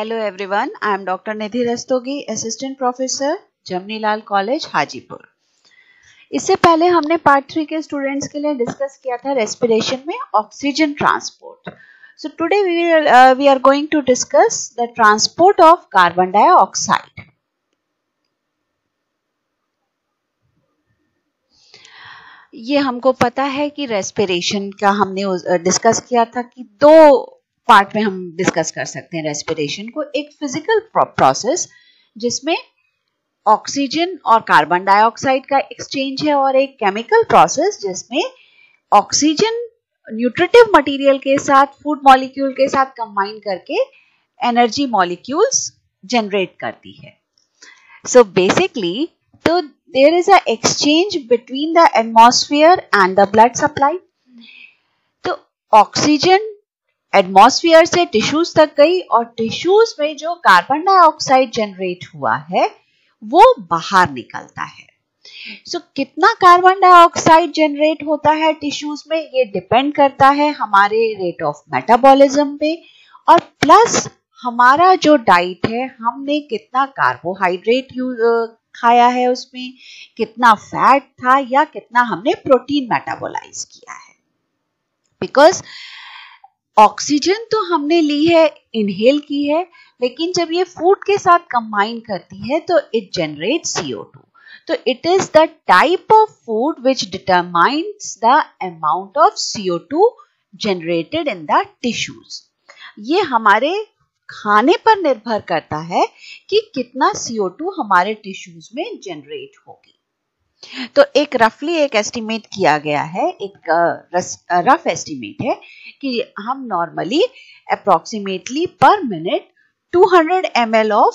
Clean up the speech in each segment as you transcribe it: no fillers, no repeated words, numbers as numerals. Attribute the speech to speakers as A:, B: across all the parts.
A: Hello everyone, I am Dr. Nidhi Rastogi, Assistant Professor, Jamnalal college Hajipur. इससे पहले हमने part 3 के स्टूडेंट्स के लिए डिस्कस किया था रेस्पिरेशन में oxygen transport. So today we are going to discuss the transport of carbon dioxide. ये हमको पता है कि रेस्पिरेशन का हमने डिस्कस किया था कि दो पार्ट में हम डिस्कस कर सकते हैं रेस्पिरेशन को। एक फिजिकल प्रोसेस जिसमें ऑक्सीजन और कार्बन डाइऑक्साइड का एक्सचेंज है, और एक केमिकल प्रोसेस जिसमें ऑक्सीजन न्यूट्रिटिव मटेरियल के साथ, फूड मॉलिक्यूल के साथ कंबाइन करके एनर्जी मॉलिक्यूल्स जनरेट करती है। सो बेसिकली तो there is a exchange between the atmosphere and the blood supply। तो ऑक्सीजन एटमॉस्फेयर से टिश्यूज तक गई, और टिश्यूज में जो कार्बन डाइऑक्साइड जनरेट हुआ है वो बाहर निकलता है। सो कितना कार्बन डाइऑक्साइड जनरेट होता है टिश्यूज में, ये डिपेंड करता है हमारे रेट ऑफ मेटाबॉलिज्म पे, और प्लस हमारा जो डाइट है, हमने कितना कार्बोहाइड्रेट खाया है, उसमें कितना फैट था या कितना हमने प्रोटीन मेटाबोलाइज किया है। बिकॉज ऑक्सीजन तो हमने ली है, इनहेल की है, लेकिन जब ये फूड के साथ कंबाइन करती है तो इट जनरेट्स CO2। तो it is the type of food which determines the amount of CO2 generated in the tissues. ये हमारे खाने पर निर्भर करता है कि कितना CO2 हमारे टिश्यूज में जनरेट होगी। तो एक रफली एक एस्टिमेट किया गया है, एक रफ एस्टिमेट है कि हम normally approximately per minute 200 ml of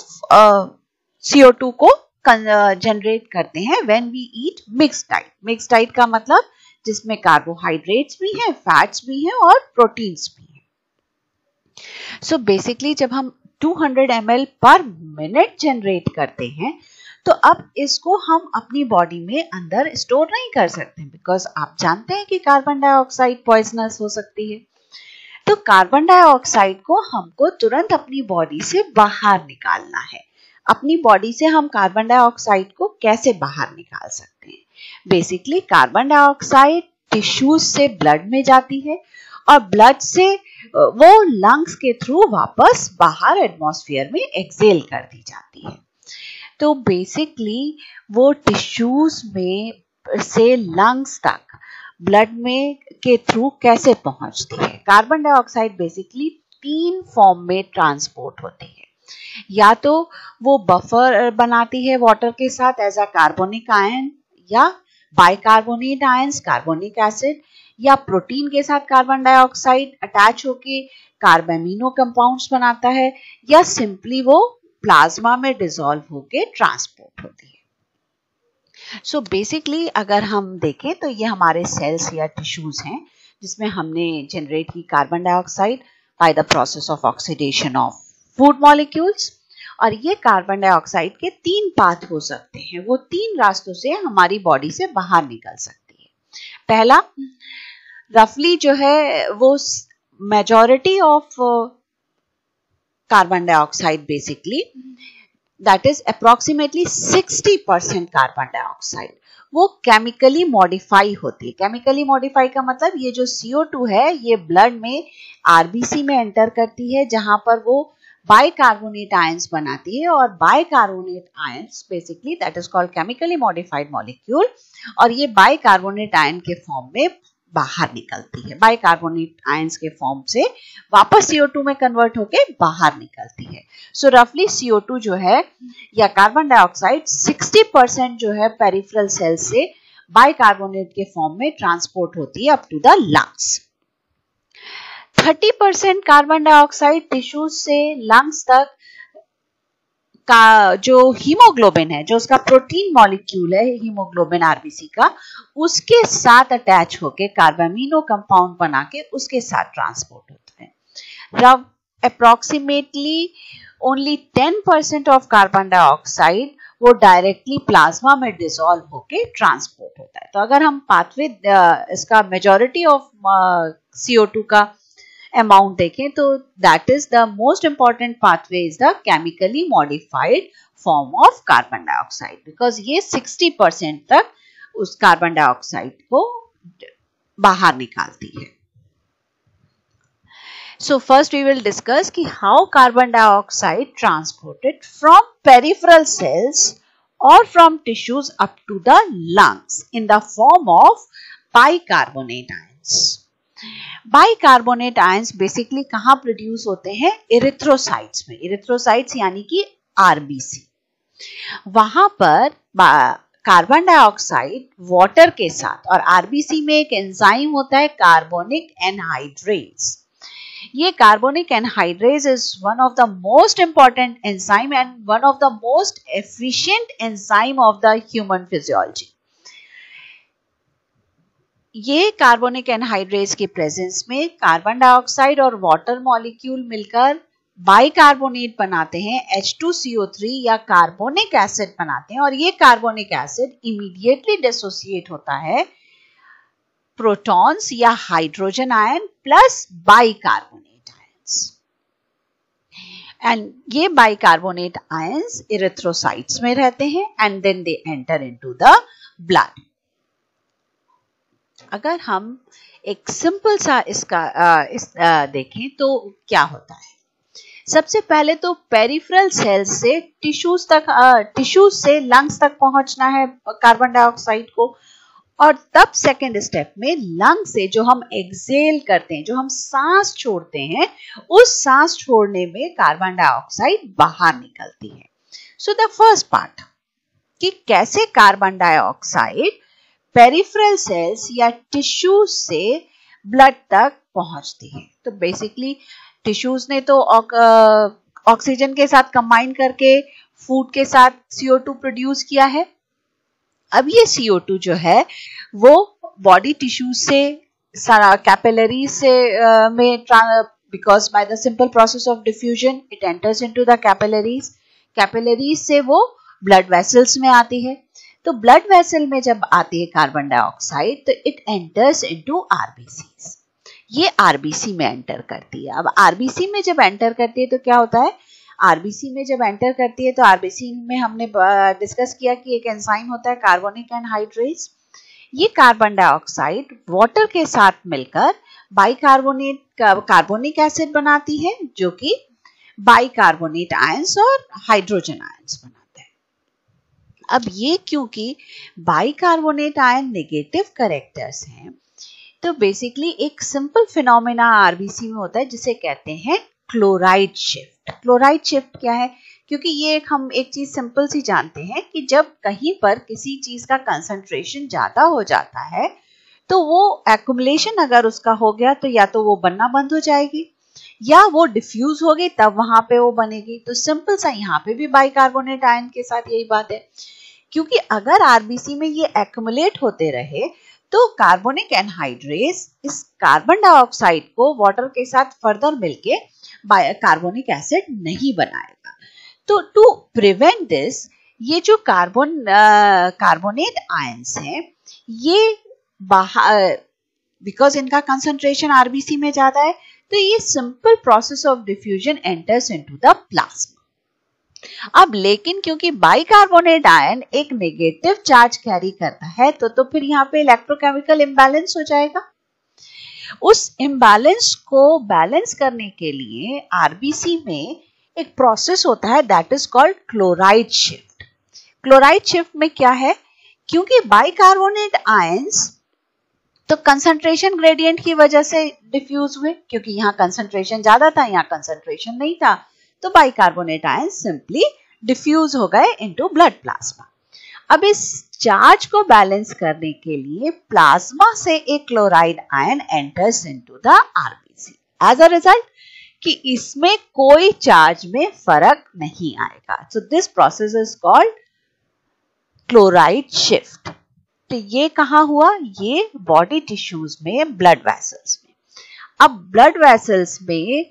A: CO2 को जनरेट करते हैं when we eat mixed diet. Mixed diet का मतलब जिसमें कार्बोहाइड्रेट्स भी हैं, फैट्स भी हैं और प्रोटीन्स भी हैं। सो बेसिकली जब हम 200 ml पर मिनट जनरेट करते हैं, तो अब इसको हम अपनी बॉडी में अंदर स्टोर नहीं कर सकते, बिकॉज आप जानते हैं कि कार्बन डाइऑक्साइड पॉइजनस हो सकती है। तो कार्बन डाइऑक्साइड को हमको तुरंत अपनी बॉडी से बाहर निकालना है। अपनी बॉडी से हम कार्बन डाइऑक्साइड को कैसे बाहर निकाल सकते हैं? बेसिकली कार्बन डाइऑक्साइड टिश्यूज से ब्लड में जाती है, और ब्लड से वो लंग्स के थ्रू वापस बाहर एटमॉस्फेयर में एक्सेल कर दी जाती है। तो बेसिकली वो टिश्यूज में से लंग्स तक ब्लड में के थ्रू कैसे पहुंचती है? कार्बन डाइऑक्साइड बेसिकली 3 फॉर्म में ट्रांसपोर्ट होती है। या तो वो बफर बनाती है वाटर के साथ एज अ कार्बोनिक आयन, या बाइकार्बोनेट आयंस, कार्बोनिक एसिड, या प्रोटीन के साथ कार्बन डाइऑक्साइड अटैच होके कार्बामीनो कंपाउंड्स बनाता है, या सिंपली वो प्लाज्मा में डिसॉल्व होके ट्रांसपोर्ट होती है। सो बेसिकली अगर हम देखें तो ये हमारे सेल्स या टिश्यूज हैं जिसमें हमने जनरेट की carbon dioxide by the process of oxidation of food molecules. और ये कार्बन डाइऑक्साइड के 3 पाथ हो सकते हैं, वो 3 रास्तों से हमारी बॉडी से बाहर निकल सकती है। पहला, रफली जो है वो majority of carbon dioxide basically that is approximately 60% carbon dioxide वो केमिकली मॉडिफाई होती है। केमिकली मॉडिफाई का मतलब ये जो CO2 है ये ब्लड में RBC में एंटर करती है, जहां पर वो बाइकार्बोनेट आयंस बनाती है, और bicarbonate ions basically that is called chemically modified molecule, और ये बाइकार्बोनेट आयन के फॉर्म में बाहर निकलती है। बाइकार्बोनेट आयंस के फॉर्म से वापस CO2 में कन्वर्ट होके बाहर निकलती है। सो रफली CO2 जो है या कार्बन डाइऑक्साइड 60% जो है पेरिफेरल सेल से बाइकार्बोनेट के फॉर्म में ट्रांसपोर्ट होती है up to the lungs. 30% carbon dioxide tissues से लंग्स तक का जो हीमोग्लोबिन है, जो उसका प्रोटीन मॉलिक्यूल है हीमोग्लोबिन RBC का, उसके साथ अटैच होके कार्बामीनो कंपाउंड बना के उसके साथ ट्रांसपोर्ट होता है। Approximately only 10% of carbon dioxide वो डायरेक्टली प्लाज्मा में डिसॉल्व होके ट्रांसपोर्ट होता है। तो अगर हम पाथवे इसका मेजॉरिटी ऑफ CO2 का अमाउंट देखें तो that is the most important pathway is the chemically modified form of carbon dioxide, because ये 60% तक उस कार्बन डाइऑक्साइड को बाहर निकालती है. So first we will discuss कि how carbon dioxide transported from peripheral cells or from tissues up to the lungs in the form of bicarbonate ions. Bicarbonate ions basically कहाँ produce होते हैं? Erythrocytes में. Erythrocytes यानी कि RBC. वहां पर carbon dioxide water के साथ, और RBC में एक एंजाइम होता है कार्बोनिक एनहाइड्रेज. ये carbonic anhydrase is one of the most important enzyme and one of the most efficient enzyme of the human physiology. ये कार्बोनिक एनहाइड्रेज के प्रेजेंस में कार्बन डाइऑक्साइड और वाटर मॉलिक्यूल मिलकर बाइकार्बोनेट बनाते हैं, H2CO3 या carbonic acid बनाते हैं, और ये कार्बोनिक एसिड इमीडिएटली डिसोसिएट होता है प्रोटॉन्स या hydrogen ion plus bicarbonate ions. And ये बाइकार्बोनेट आयंस इरिथ्रोसाइट्स में रहते हैं and then they enter into the blood. अगर हम एक सिंपल सा इसका देखें तो क्या होता है? सबसे पहले तो पेरिफेरल सेल्स से टिश्यूज से लंग्स तक पहुंचना है कार्बन डाइऑक्साइड को, और तब सेकेंड स्टेप में लंग से जो हम एक्सेल करते हैं, जो हम सांस छोड़ते हैं, उस सांस छोड़ने में कार्बन डाइऑक्साइड बाहर निकलती है. सो द फर्स्ट पार्ट कि कैसे कार्बन डाइऑक्साइड पेरिफेरल सेल्स या टिश्यूज से ब्लड तक पहुंचती है. तो बेसिकली टिश्यूज ने तो ऑक्सीजन के साथ कंबाइन करके फूड के साथ CO2 प्रोड्यूस किया है. अब ये CO2 जो है वो बॉडी टिश्यूज से, कैपिलरीज से में, because by the simple process of diffusion it enters into the capillaries. Capillaries से वो ब्लड वेसल्स में आती है. तो ब्लड वेसल में जब आती है कार्बन डाइऑक्साइड तो इट एंटर्स इनटू RBCs. ये RBC में एंटर करती है. अब RBC में जब एंटर करती है तो क्या होता है? RBC में जब एंटर करती है तो RBC में हमने डिस्कस किया कि एक एंजाइम होता है कार्बोनिक एनहाइड्रेज. ये कार्बन डाइऑक्साइड वाटर के साथ मिलकर कार्बोनिक एसिड बनाती है, जो कि बाइकार्बोनेट आयंस और हाइड्रोजन आयंस बनाता है. अब ये क्योंकि बाइकार्बोनेट आयन नेगेटिव कैरेक्टर्स हैं, तो बेसिकली एक सिंपल फिनोमेना RBC में होता है जिसे कहते हैं क्लोराइड शिफ्ट. क्लोराइड शिफ्ट क्या है? क्योंकि ये हम एक चीज सिंपल सी जानते हैं कि जब कहीं पर किसी चीज का कंसंट्रेशन ज्यादा हो जाता है तो वो एक्युमुलेशन अगर उसका हो गया तो या तो वो बनना बंद हो जाएगी या वो डिफ्यूज हो गई, तब वहां पे वो बनेगी. तो सिंपल सा यहाँ पे भी बाइकार्बोनेट आयन के साथ यही बात है, क्योंकि अगर RBC में ये एक्युमुलेट होते रहे तो कार्बोनिक एनहाइड्रेज इस कार्बन डाइऑक्साइड को वाटर के साथ फर्दर मिलके कार्बोनिक एसिड नहीं बनाएगा. तो टू प्रिवेंट दिस, ये जो कार्बोनेट आयंस हैं ये बाहर, बिकॉज इनका कंसंट्रेशन RBC में ज्यादा है, तो ये simple process of diffusion enters into the plasma. अब लेकिन क्योंकि बाइकार्बोनेट आयन एक नेगेटिव चार्ज कैरी करता है तो फिर यहाँ पे इलेक्ट्रोकेमिकल इम्बैलेंस हो जाएगा. उस इम्बैलेंस को बैलेंस करने के लिए RBC में एक प्रोसेस होता है that is called chloride shift. Chloride shift में क्या है? क्योंकि बाइकार्बोनेट आयंस तो कंसंट्रेशन ग्रेडियंट की वजह से डिफ्यूज हुए, क्योंकि यहाँ कंसंट्रेशन ज्यादा था, यहाँ कंसंट्रेशन नहीं था, तो बाइकार्बोनेट आयन सिंपली डिफ्यूज हो गए इनटू ब्लड प्लाज्मा. अब इस चार्ज को बैलेंस करने के लिए प्लाज्मा से एक chloride ion enters into the RBC. As a result कि इसमें कोई चार्ज में फर्क नहीं आएगा. So this process is called chloride shift. तो ये कहाँ हुआ? ये बॉडी टिश्यूज में, ब्लड वेसल्स में. अब ब्लड वेसल्स में,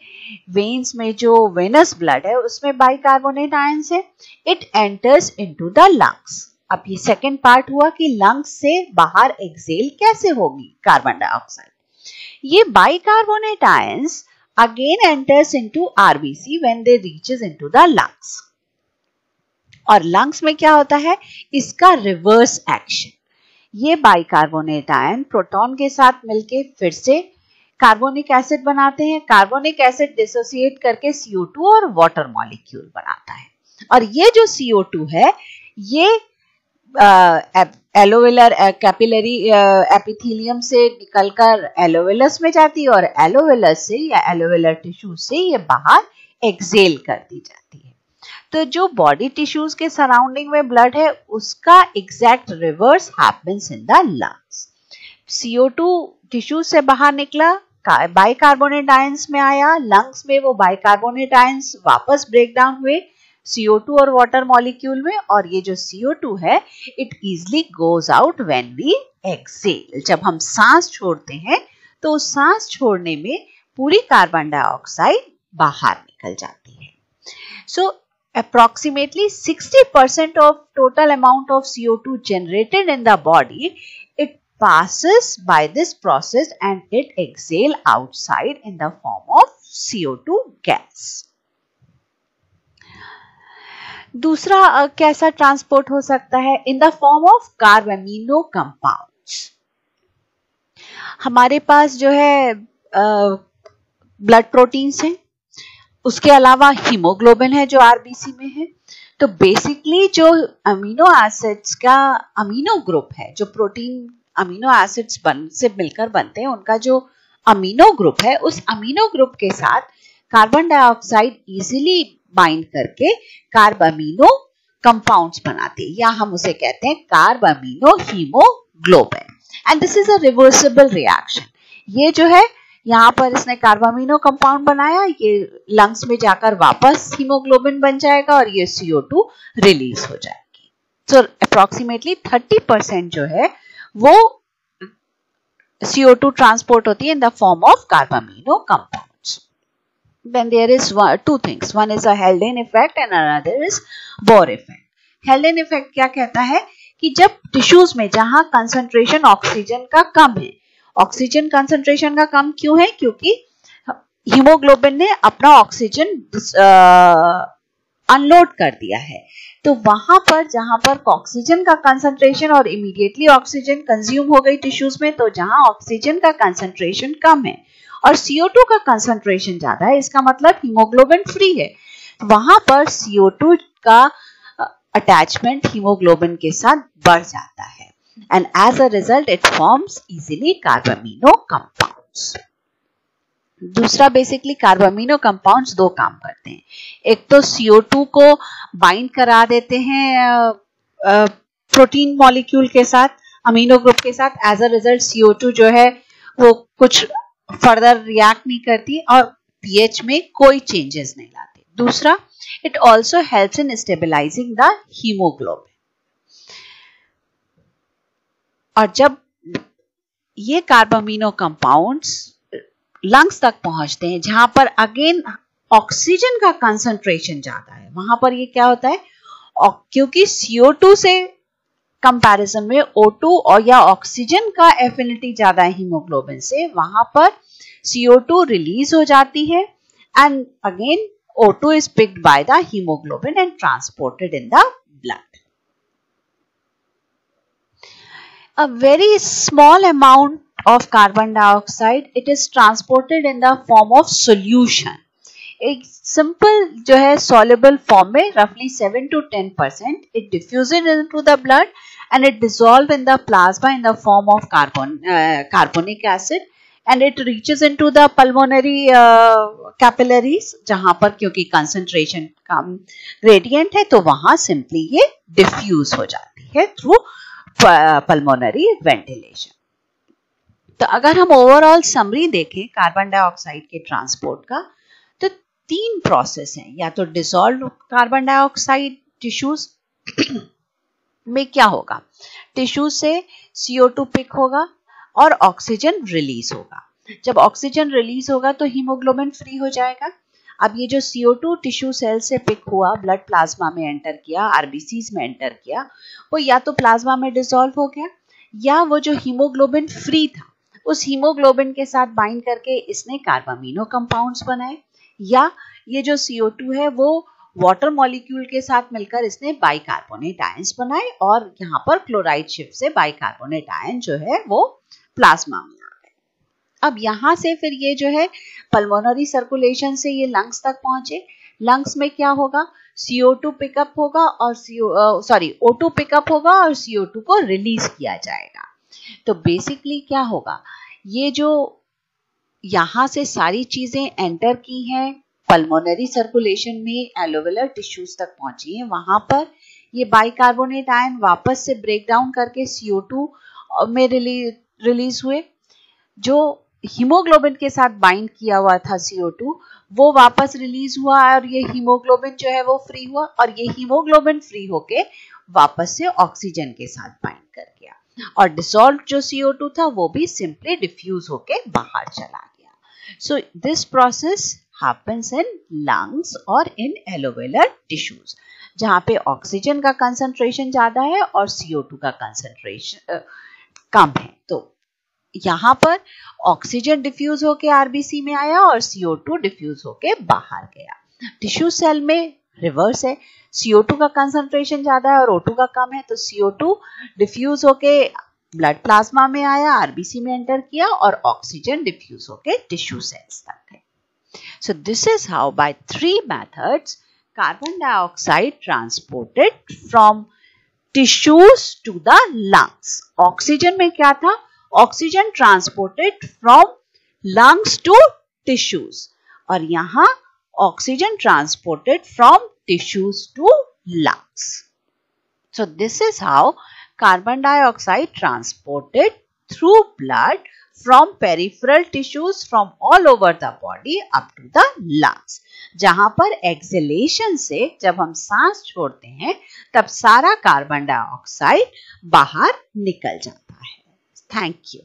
A: वेन्स में जो वेनस ब्लड है उसमें बाइकार्बोनेट आयंस है, it enters into the lungs. अब ये सेकेंड पार्ट हुआ कि लंग्स से बाहर एक्सेल कैसे होगी कार्बन डाइऑक्साइड. ये bicarbonate ions again enters into RBC when they reaches into the lungs. और lungs में क्या होता है, इसका रिवर्स एक्शन, ये बाइकार्बोनेट आयन प्रोटॉन के साथ मिलके फिर से कार्बोनिक एसिड बनाते हैं। कार्बोनिक एसिड डिसोसिएट करके CO2 और वाटर मॉलिक्यूल बनाता है। और ये जो CO2 है ये एलोवेलर कैपिलरी एपिथेलियम से निकलकर एलोवेलस में जाती है और एलोवेलस से या एलोवेलर टिश्यू से ये बाहर एक्सेल कर दी जाती है। तो जो बॉडी टिश्यूज के सराउंडिंग में ब्लड है उसका exact reverse happens in the lungs. CO2 tissue से बाहर निकला, बाइकार्बोनेट आयंस में आया, लंग्स में वो बाइकार्बोनेट आयंस वापस ब्रेक डाउन हुए CO2 और वाटर मॉलिक्यूल में, और ये जो CO2 है it easily goes out when we exhale. जब हम सांस छोड़ते हैं तो उस सांस छोड़ने में पूरी कार्बन डाइऑक्साइड बाहर निकल जाती है। सो approximately 60% of total amount of CO2 generated in the body, it passes by this process and it exhale outside in the form of CO2 gas. दूसरा कैसा ट्रांसपोर्ट हो सकता है, in the form of carbamino compounds. हमारे पास जो है blood proteins हैं, उसके अलावा हीमोग्लोबिन है जो आरबीसी में है। तो बेसिकली जो अमीनो एसिड्स का अमीनो ग्रुप है, जो प्रोटीन अमीनो एसिड्स से मिलकर बनते हैं, उनका जो अमीनो ग्रुप है उस अमीनो ग्रुप के साथ कार्बन डाइऑक्साइड इजीली बाइंड करके कार्बामिनो कंपाउंड्स बनाते हैं, या हम उसे कहते हैं carbamino haemoglobin. And this is a reversible reaction. ये जो है यहाँ पर इसने कार्बामिनो कंपाउंड बनाया, ये लंग्स में जाकर वापस हीमोग्लोबिन बन जाएगा और ये CO2 रिलीज हो जाएगी। सो अप्रोक्सीमेटली 30% जो है वो CO2 ट्रांसपोर्ट होती है in the form of carbamino compounds. Then there is two things. One is a Haldane effect and another is Bohr effect. Haldane effect क्या कहता है कि जब टिश्यूज में जहां कंसंट्रेशन ऑक्सीजन का कम है, ऑक्सीजन कंसंट्रेशन का कम क्यों है, क्योंकि हीमोग्लोबिन ने अपना ऑक्सीजन अनलोड कर दिया है। तो वहां पर जहां पर ऑक्सीजन का कंसंट्रेशन और इमीडिएटली ऑक्सीजन कंज्यूम हो गई टिश्यूज में, तो जहां ऑक्सीजन का कंसंट्रेशन कम है और CO2 का कंसंट्रेशन ज्यादा है, इसका मतलब हीमोग्लोबिन फ्री है, वहां पर CO2 का अटैचमेंट हीमोग्लोबिन के साथ बढ़ जाता है and as a result it forms easily carbamino compounds. दूसरा बेसिकली कार्बामिनो कंपाउंड्स दो काम करते हैं। एक तो CO2 को बाइंड करा देते हैं प्रोटीन मॉलिक्यूल के साथ, अमीनो ग्रुप के साथ, एज अ रिजल्ट CO2 जो है वो कुछ फर्दर रिएक्ट नहीं करती और पीएच में कोई चेंजेस नहीं लाती। दूसरा, it also helps in stabilising the haemoglobin. और जब ये कार्बामिनो कंपाउंड्स लंग्स तक पहुंचते हैं जहां पर अगेन ऑक्सीजन का कंसंट्रेशन ज्यादा है, वहां पर ये क्या होता है, क्योंकि CO2 से कंपैरिजन में O2 और या ऑक्सीजन का एफिनिटी ज्यादा है हीमोग्लोबिन से, वहां पर CO2 रिलीज हो जाती है and again O2 is picked by the hemoglobin and transported in the blood. A very small amount of carbon dioxide, it is transported in the form of solution. एक simple जो है soluble form में roughly 7 to 10%, it diffuses into the blood and it dissolves in the plasma in the form of carbonic acid and it reaches into the pulmonary capillaries, जहां पर क्योंकि concentration कम gradient है तो वहां simply ये diffuse हो जाती है through pulmonary ventilation. तो अगर हम ओवरऑल समरी देखें कार्बन डाइऑक्साइड के ट्रांसपोर्ट का, तो तीन प्रोसेस हैं। या तो डिसॉल्व कार्बन डाइऑक्साइड टिश्यूज में क्या होगा, टिश्यू से CO2 पिक होगा और ऑक्सीजन रिलीज होगा। जब ऑक्सीजन रिलीज होगा तो हीमोग्लोबिन फ्री हो जाएगा। अब ये जो CO2 टिश्यू सेल से पिक हुआ, ब्लड प्लाज्मा में एंटर किया, आरबीसीज में एंटर किया, वो या तो प्लाज्मा में डिसॉल्व हो गया या वो जो हीमोग्लोबिन फ्री था उस हीमोग्लोबिन के साथ बाइंड करके इसने कार्बामीनो कंपाउंड्स बनाए, या ये जो CO2 है वो वाटर मॉलिक्यूल के साथ मिलकर इसने बाइकार्बोनेट आयंस बनाए और यहाँ पर क्लोराइड शिफ्ट से बाइकार्बोनेट आयन जो है वो प्लाज्मा में आ गए। अब यहाँ से फिर ये जो है पल्मोनरी सर्कुलेशन से ये लंग्स तक पहुंचे। लंग्स में क्या होगा, CO2 पिकअप होगा और O2 पिकअप होगा और CO2 को रिलीज किया जाएगा। तो बेसिकली क्या होगा, ये जो यहाँ से सारी चीजें एंटर की हैं पल्मोनरी सर्कुलेशन में, एलोवेलर टिश्यूज तक पहुंची हैं, वहां पर ये बाइकार्बोनेट आयन वापस से ब्रेक डाउन करके CO2 में रिलीज हुए। जो हीमोग्लोबिन के साथ बाइंड किया हुआ था CO2 वो वापस रिलीज हुआ और ये हीमोग्लोबिन जो है वो फ्री हुआ, और ये हीमोग्लोबिन फ्री होके वापस से ऑक्सीजन के साथ बाइंड कर गया, और डिसॉल्व जो CO2 था वो भी सिंपली डिफ्यूज होके बाहर चला गया। सो this process happens in lungs और in alveolar tissues, जहाँ पे ऑक्सीजन का कंसंट्रेशन ज्यादा है और CO2 का कंसंट्रेशन कम है। तो यहाँ पर ऑक्सीजन डिफ्यूज होके आरबीसी में आया और CO2 डिफ्यूज होके बाहर गया। टिश्यू सेल में रिवर्स है, CO2 का कंसंट्रेशन ज्यादा है और O2 का कम है, तो CO2 डिफ्यूज होके ब्लड प्लाज्मा में आया, आरबीसी में एंटर किया, और ऑक्सीजन डिफ्यूज होके टिश्यू सेल्स तक गए। So this is how by 3 methods carbon dioxide transported from tissues to the lungs. Oxygen में क्या था? Oxygen transported from lungs to tissues. और यहाँ oxygen transported from tissues to lungs. So this is how carbon dioxide transported through blood from peripheral tissues from all over the body up to the lungs, जहां पर exhalation से जब हम सांस छोड़ते हैं तब सारा कार्बन डाइऑक्साइड बाहर निकल जाता है। Thank you.